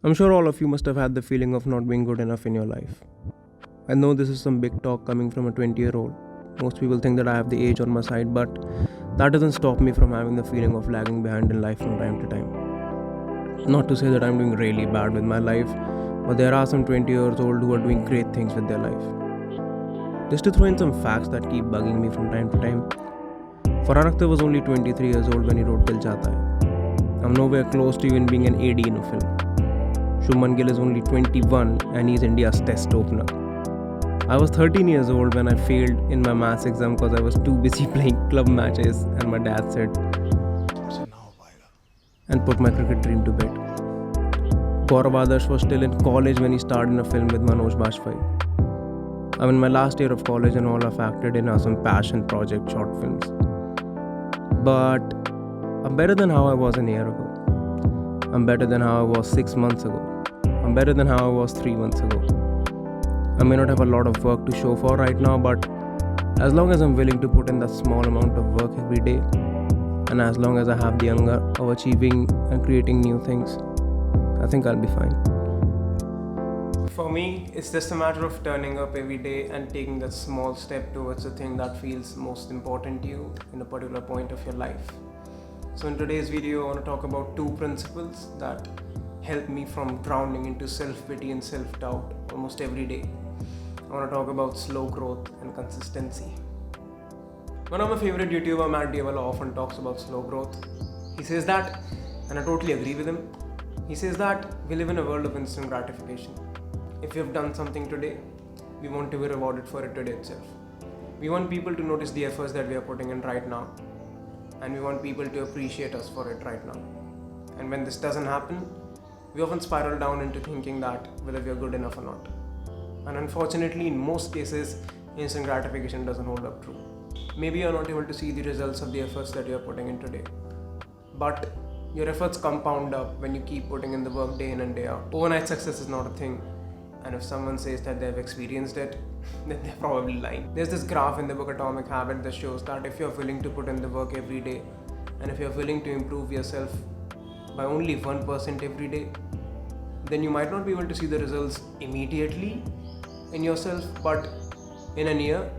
I'm sure all of you must have had the feeling of not being good enough in your life. I know this is some big talk coming from a 20-year-old. Most people think that I have the age on my side, but that doesn't stop me from having the feeling of lagging behind in life from time to time. Not to say that I'm doing really bad with my life, but there are some 20 years old who are doing great things with their life. Just to throw in some facts that keep bugging me from time to time. Farhan Akhtar was only 23 years old when he wrote Dil Chahta Hai. I'm nowhere close to even being an AD in a film. Shubman Gill is only 21 and he's India's test opener. I was 13 years old when I failed in my maths exam because I was too busy playing club matches and my dad said, and put my cricket dream to bed. Gaurav Adarsh was still in college when he starred in a film with Manoj Bajpayee. I'm in my last year of college and all I've acted in are some passion project short films. But I'm better than how I was a year ago. I'm better than how I was 6 months ago. I'm better than how I was 3 months ago. I may not have a lot of work to show for right now, but as long as I'm willing to put in that small amount of work every day, and as long as I have the hunger of achieving and creating new things, I think I'll be fine. For me, it's just a matter of turning up every day and taking that small step towards the thing that feels most important to you in a particular point of your life. So in today's video, I want to talk about two principles that help me from drowning into self-pity and self-doubt almost every day. I want to talk about slow growth and consistency. One of my favorite YouTuber, Matt D'Avella, often talks about slow growth. He says that, and I totally agree with him, he says that we live in a world of instant gratification. If we have done something today, we want to be rewarded for it today itself. We want people to notice the efforts that we are putting in right now, and we want people to appreciate us for it right now. And when this doesn't happen, we often spiral down into thinking that whether we are good enough or not. And unfortunately, in most cases, instant gratification doesn't hold up true. Maybe you're not able to see the results of the efforts that you're putting in today. But your efforts compound up when you keep putting in the work day in and day out. Overnight success is not a thing. And if someone says that they've experienced it, then they're probably lying. There's this graph in the book Atomic Habits that shows that if you're willing to put in the work every day, and if you're willing to improve yourself by only 1% every day, then you might not be able to see the results immediately in yourself, but in a year,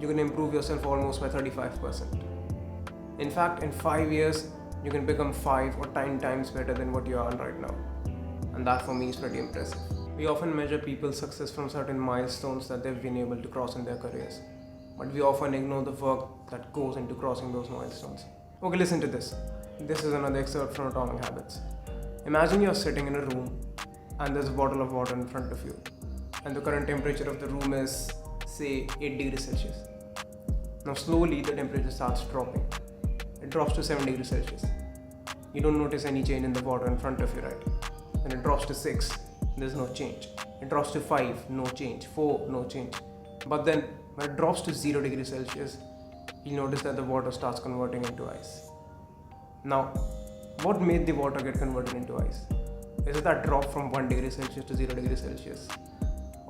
you can improve yourself almost by 35%. In fact, in 5 years, you can become 5 or 10 times better than what you are right now. And that for me is pretty impressive. We often measure people's success from certain milestones that they've been able to cross in their careers, but we often ignore the work that goes into crossing those milestones. Okay, listen to this. This is another excerpt from Atomic Habits. Imagine you're sitting in a room and there's a bottle of water in front of you, and the current temperature of the room is, say, 8 degrees Celsius. Now slowly the temperature starts dropping. It drops to 7 degrees Celsius. You don't notice any change in the water in front of you, right? Then it drops to 6, there's no change. It drops to 5, no change. 4, no change. But then when it drops to 0 degrees Celsius, you'll notice that the water starts converting into ice. Now, what made the water get converted into ice? Is it that drop from 1 degree Celsius to 0 degrees Celsius?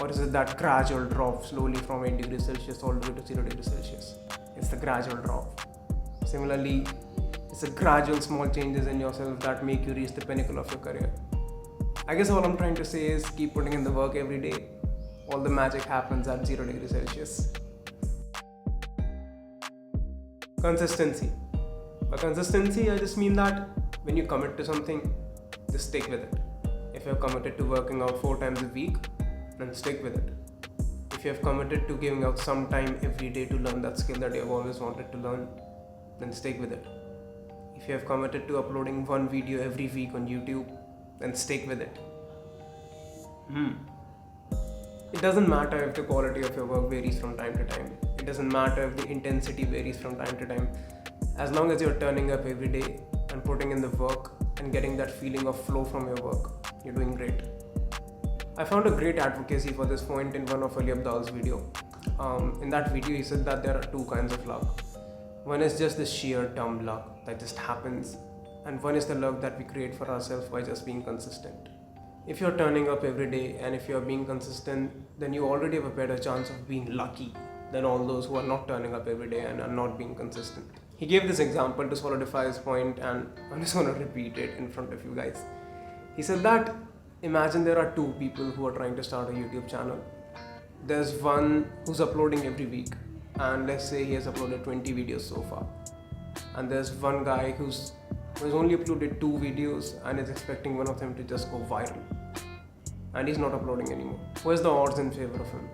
Or is it that gradual drop slowly from 8 degrees Celsius all the way to 0 degrees Celsius? It's the gradual drop. Similarly, it's the gradual small changes in yourself that make you reach the pinnacle of your career. I guess all I'm trying to say is keep putting in the work every day. All the magic happens at 0 degrees Celsius. Consistency. By consistency, I just mean that when you commit to something, just stick with it. If you're committed to working out 4 times a week, then stick with it. If you have committed to giving out some time every day to learn that skill that you have always wanted to learn, then stick with it. If you have committed to uploading one video every week on YouTube, then stick with it. It doesn't matter if the quality of your work varies from time to time. It doesn't matter if the intensity varies from time to time. As long as you're turning up every day and putting in the work and getting that feeling of flow from your work, you're doing great. I found a great advocacy for this point in one of Ali Abdal's video. In that video, he said that there are 2 kinds of luck. One is just the sheer dumb luck that just happens, and one is the luck that we create for ourselves by just being consistent. If you're turning up every day and if you're being consistent, then you already have a better chance of being lucky than all those who are not turning up every day and are not being consistent. He gave this example to solidify his point, and I'm just going to repeat it in front of you guys. He said that Imagine there are two people who are trying to start a YouTube channel. There's one who's uploading every week, and let's say he has uploaded 20 videos so far. And there's one guy who's only uploaded 2 videos and is expecting one of them to just go viral. And he's not uploading anymore. Where's the odds in favor of him?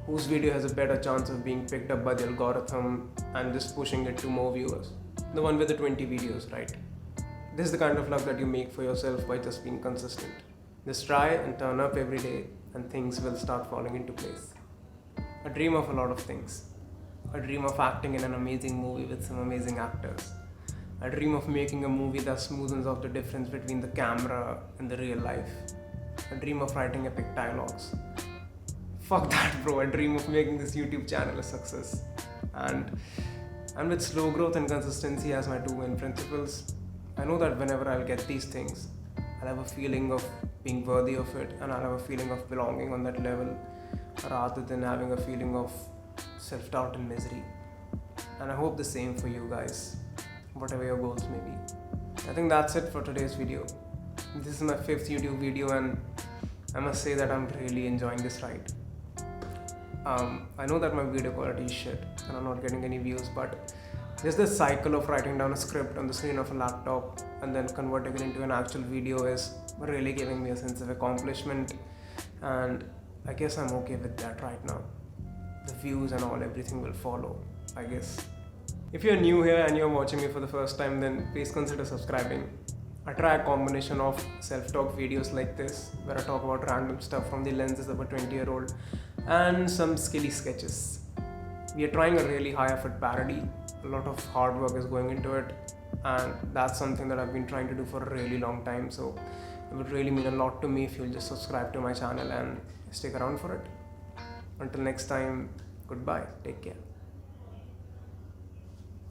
Whose video has a better chance of being picked up by the algorithm and just pushing it to more viewers? The one with the 20 videos, right? This is the kind of luck that you make for yourself by just being consistent. Just try and turn up every day and things will start falling into place. I dream of a lot of things. I dream of acting in an amazing movie with some amazing actors. I dream of making a movie that smoothens out the difference between the camera and the real life. I dream of writing epic dialogues. Fuck that, bro. I dream of making this YouTube channel a success. And with slow growth and consistency as my two main principles, I know that whenever I'll get these things, I'll have a feeling of being worthy of it, and I'll have a feeling of belonging on that level rather than having a feeling of self-doubt and misery. And I hope the same for you guys, whatever your goals may be. I think that's it for today's video. This is my 5th YouTube video, and I must say that I'm really enjoying this ride. I know that my video quality is shit and I'm not getting any views, but just this cycle of writing down a script on the screen of a laptop and then converting it into an actual video is really giving me a sense of accomplishment, and I guess I'm okay with that right now. The views and all, everything will follow, I guess. If you're new here and you're watching me for the first time, then please consider subscribing. I try a combination of self-talk videos like this, where I talk about random stuff from the lenses of a 20-year-old, and some skilly sketches. We are trying a really high-effort parody. A lot of hard work is going into it, and that's something that I've been trying to do for a really long time, so it would really mean a lot to me if you'll just subscribe to my channel and stick around for it. Until next time, goodbye, take care.